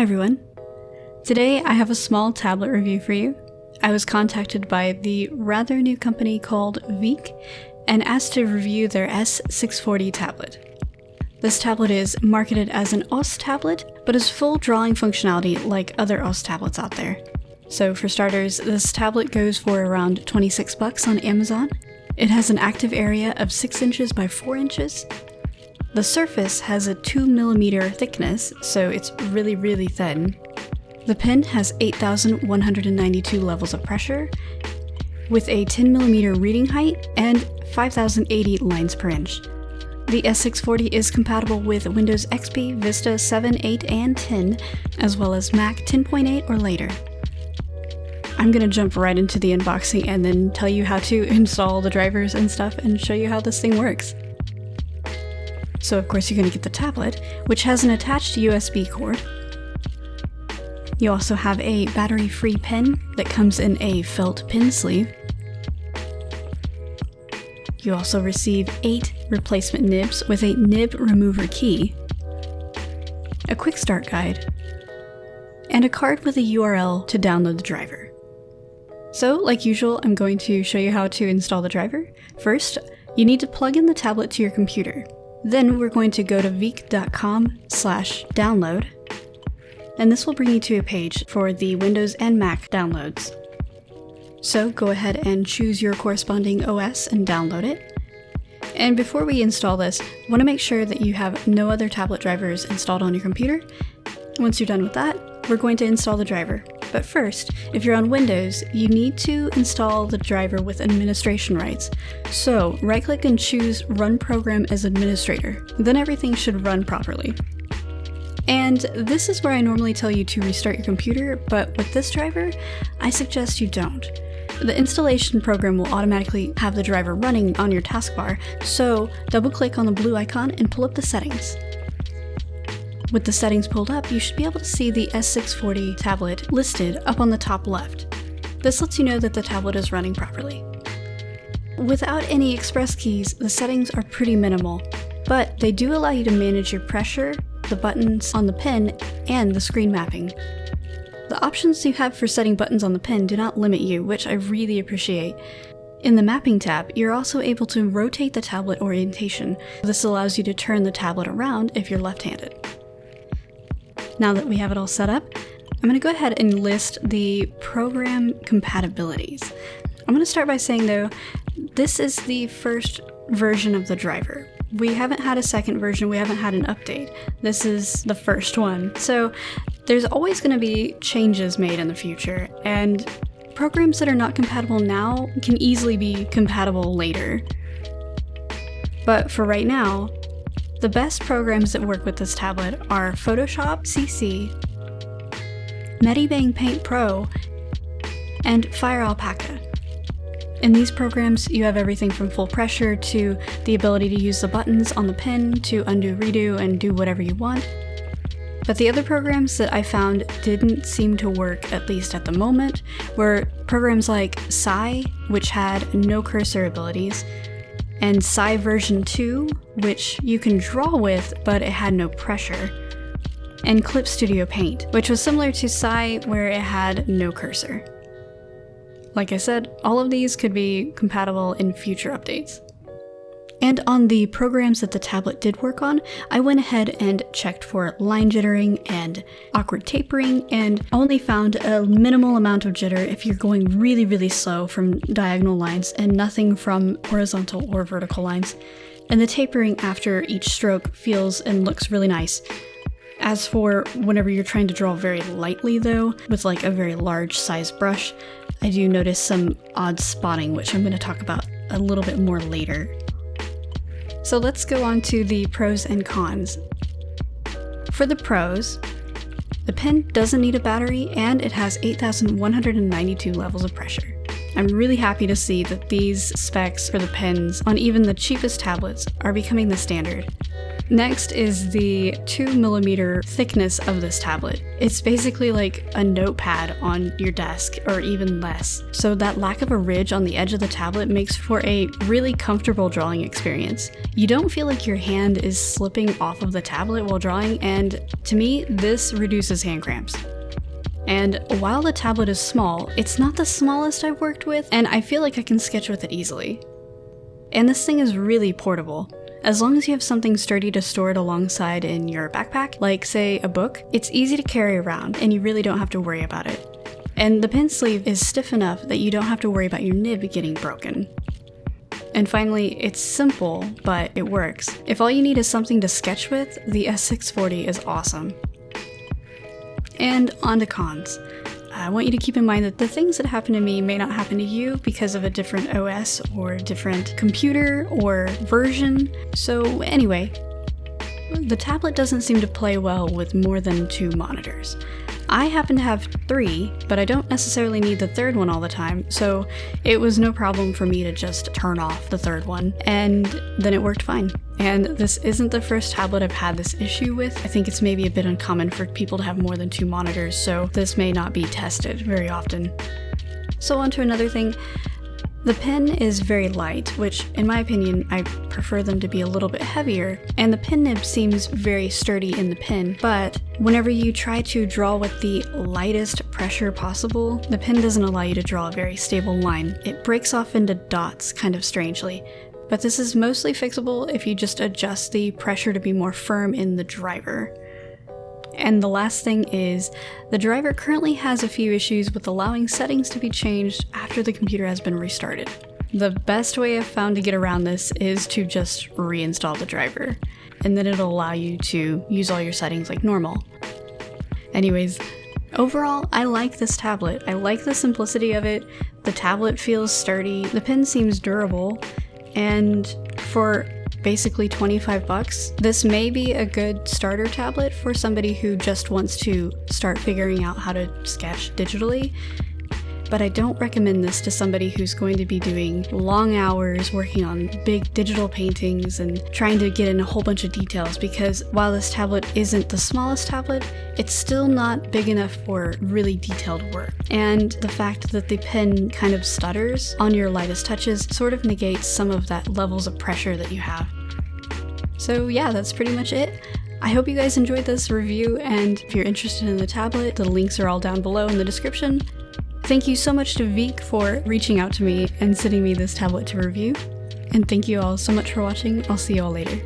everyone. Today I have a small tablet review for you. I was contacted by the rather new company called Veikk and asked to review their S640 tablet. This tablet is marketed as an OS tablet, but has full drawing functionality like other OS tablets out there. So for starters, this tablet goes for around $26 on Amazon. It has an active area of 6 inches by 4 inches. The surface has a 2mm thickness, so it's really thin. The pen has 8,192 levels of pressure, with a 10mm reading height and 5,080 lines per inch. The S640 is compatible with Windows XP, Vista 7, 8, and 10, as well as Mac 10.8 or later. I'm gonna jump right into the unboxing and then tell you how to install the drivers and stuff and show you how this thing works. So of course you're gonna get the tablet, which has an attached USB cord. You also have a battery-free pen that comes in a felt pen sleeve. You also receive 8 replacement nibs with a nib remover key, a quick start guide, and a card with a URL to download the driver. So, like usual, I'm going to show you how to install the driver. First, you need to plug in the tablet to your computer. Then we're going to go to veikk.com/download, and this will bring you to a page for the Windows and Mac downloads. So go ahead and choose your corresponding OS and download it. And before we install this, I want to make sure that you have no other tablet drivers installed on your computer. Once you're done with that, we're going to install the driver. But first, if you're on Windows, you need to install the driver with administration rights. So right-click and choose Run Program as Administrator. Then everything should run properly. And this is where I normally tell you to restart your computer, but with this driver, I suggest you don't. The installation program will automatically have the driver running on your taskbar, so double-click on the blue icon and pull up the settings. With the settings pulled up, you should be able to see the S640 tablet listed up on the top left. This lets you know that the tablet is running properly. Without any express keys, the settings are pretty minimal, but they do allow you to manage your pressure, the buttons on the pen, and the screen mapping. The options you have for setting buttons on the pen do not limit you, which I really appreciate. In the Mapping tab, you're also able to rotate the tablet orientation. This allows you to turn the tablet around if you're left-handed. Now that we have it all set up, I'm going to go ahead and list the program compatibilities. I'm going to start by saying, though, this is the first version of the driver. We haven't had a second version, we haven't had an update. This is the first one. So there's always going to be changes made in the future, and programs that are not compatible now can easily be compatible later. But for right now, the best programs that work with this tablet are Photoshop CC, Medibang Paint Pro, and Fire Alpaca. In these programs, you have everything from full pressure to the ability to use the buttons on the pen to undo, redo, and do whatever you want. But the other programs that I found didn't seem to work, at least at the moment, were programs like Sai, which had no cursor abilities, and Sai version 2, which you can draw with, but it had no pressure, and Clip Studio Paint, which was similar to Sai, where it had no cursor. Like I said, all of these could be compatible in future updates. And on the programs that the tablet did work on, I went ahead and checked for line jittering and awkward tapering, and only found a minimal amount of jitter if you're going really slow from diagonal lines and nothing from horizontal or vertical lines. And the tapering after each stroke feels and looks really nice. As for whenever you're trying to draw very lightly though, with like a very large size brush, I do notice some odd spotting, which I'm going to talk about a little bit more later. So let's go on to the pros and cons. For the pros, the pen doesn't need a battery and it has 8,192 levels of pressure. I'm really happy to see that these specs for the pens on even the cheapest tablets are becoming the standard. Next is the 2mm thickness of this tablet. It's basically like a notepad on your desk, or even less. So that lack of a ridge on the edge of the tablet makes for a really comfortable drawing experience. You don't feel like your hand is slipping off of the tablet while drawing, and to me, this reduces hand cramps. And while the tablet is small, it's not the smallest I've worked with, and I feel like I can sketch with it easily. And this thing is really portable. As long as you have something sturdy to store it alongside in your backpack, like say a book, it's easy to carry around and you really don't have to worry about it. And the pen sleeve is stiff enough that you don't have to worry about your nib getting broken. And finally, it's simple, but it works. If all you need is something to sketch with, the S640 is awesome. And on to cons. I want you to keep in mind that the things that happen to me may not happen to you because of a different OS or different computer or version. So anyway, the tablet doesn't seem to play well with more than 2 monitors. I happen to have 3, but I don't necessarily need the third one all the time, so it was no problem for me to just turn off the third one, and then it worked fine. And this isn't the first tablet I've had this issue with. I think it's maybe a bit uncommon for people to have more than 2 monitors, so this may not be tested very often. So on to another thing. The pen is very light, which in my opinion, I prefer them to be a little bit heavier, and the pen nib seems very sturdy in the pen, but whenever you try to draw with the lightest pressure possible, the pen doesn't allow you to draw a very stable line. It breaks off into dots kind of strangely, but this is mostly fixable if you just adjust the pressure to be more firm in the driver. And the last thing is, the driver currently has a few issues with allowing settings to be changed after the computer has been restarted. The best way I've found to get around this is to just reinstall the driver, and then it'll allow you to use all your settings like normal. Anyways, overall, I like this tablet. I like the simplicity of it, the tablet feels sturdy, the pen seems durable, and for basically $25, this may be a good starter tablet for somebody who just wants to start figuring out how to sketch digitally. But I don't recommend this to somebody who's going to be doing long hours working on big digital paintings and trying to get in a whole bunch of details, because while this tablet isn't the smallest tablet, it's still not big enough for really detailed work. And the fact that the pen kind of stutters on your lightest touches sort of negates some of that levels of pressure that you have. So yeah, that's pretty much it. I hope you guys enjoyed this review, and if you're interested in the tablet, the links are all down below in the description. Thank you so much to Veikk for reaching out to me and sending me this tablet to review. And thank you all so much for watching. I'll see you all later.